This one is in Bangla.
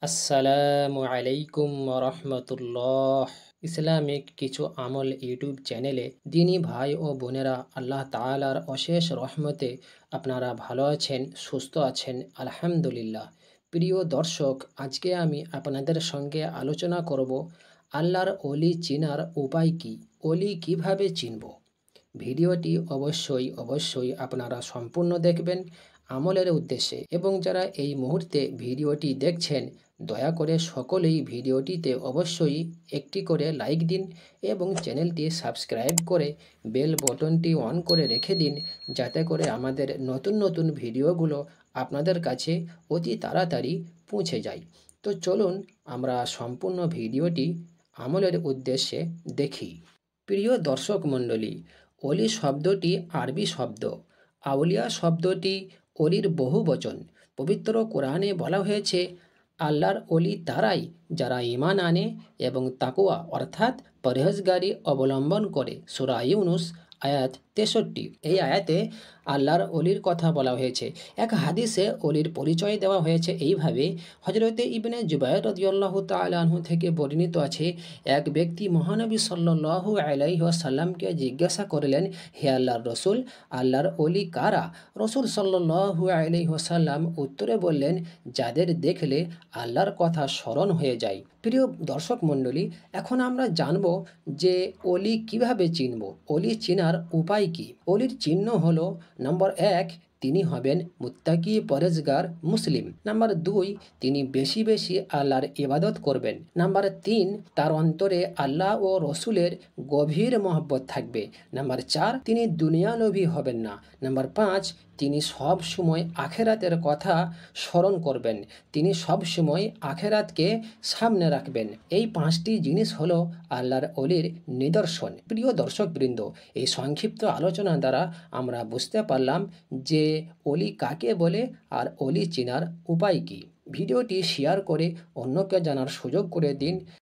আসসালামু আলাইকুম রহমতুল্লাহ। ইসলামিক কিছু আমল ইউটিউব চ্যানেলে দিনী ভাই ও বোনেরা, আল্লাহ তাআলার অশেষ রহমতে আপনারা ভালো আছেন, সুস্থ আছেন, আলহামদুলিল্লাহ। প্রিয় দর্শক, আজকে আমি আপনাদের সঙ্গে আলোচনা করব আল্লাহর অলি চিনার উপায় কি, অলি কিভাবে চিনব। ভিডিওটি অবশ্যই আপনারা সম্পূর্ণ দেখবেন আমলের উদ্দেশ্যে, এবং যারা এই মুহূর্তে ভিডিওটি দেখছেন দয়া করে সকলেই ভিডিওটিতে অবশ্যই একটি করে লাইক দিন এবং চ্যানেলটি সাবস্ক্রাইব করে বেল বটনটি অন করে রেখে দিন, যাতে করে আমাদের নতুন নতুন ভিডিওগুলো আপনাদের কাছে অতি তাড়াতাড়ি পৌঁছে যায়। তো চলুন আমরা সম্পূর্ণ ভিডিওটি আমলের উদ্দেশ্যে দেখি। প্রিয় দর্শক মণ্ডলী, অলি শব্দটি আরবি শব্দ। আউলিয়া শব্দটি অলির বহু বচন। পবিত্র কোরআনে বলা হয়েছে, আল্লাহর অলি তারাই যারা ঈমান আনে এবং তাকওয়া অর্থাৎ পরহেজগারি অবলম্বন করে। সূরা ইউনূস আয়াত 63। এই আয়াতে আল্লাহর অলির কথা বলা হয়েছে। এক হাদিসে অলির পরিচয় দেওয়া হয়েছে এইভাবে। হযরতে ইবনে জুবাইর রাদিয়াল্লাহু তাআলা আনহু থেকে বর্ণিত আছে, এক ব্যক্তি মহানবী সাল্লাল্লাহু আলাইহি ওয়াসাল্লামকে জিজ্ঞাসা করলেন, হে আল্লাহর রসুল, আল্লাহর অলি কারা? রসুল সাল্লাল্লাহু আলাইহি ওয়াসাল্লাম উত্তরে বললেন, যাদের দেখলে আল্লাহর কথা স্মরণ হয়ে যায়। প্রিয় দর্শক মণ্ডলী, এখন আমরা জানব যে অলি কিভাবে চিনব, অলি চেনার উপায় কি। অলির চিহ্ন হলো, নম্বর 1, তিনি হবেন মুত্তাকি পরেজগার মুসলিম। নাম্বার 2, তিনি বেশি বেশি আল্লাহর ইবাদত করবেন। নাম্বার 3, তার অন্তরে আল্লাহ ও রসুলের গভীর মহব্বত থাকবে। নাম্বার 4, তিনি দুনিয়ালোভী হবেন না। নাম্বার 5, তিনি সব সময় আখেরাতের কথা স্মরণ করবেন। তিনি সব সময় আখেরাতকে সামনে রাখবেন। এই 5টি জিনিস হলো আল্লাহর অলির নিদর্শন। প্রিয় দর্শকবৃন্দ, এই সংক্ষিপ্ত আলোচনা দ্বারা আমরা বুঝতে পারলাম যে অলি কাকে বলে আর অলি চেনার উপায় কি। ভিডিওটি শেয়ার করে অন্যকে জানার সুযোগ করে দিন।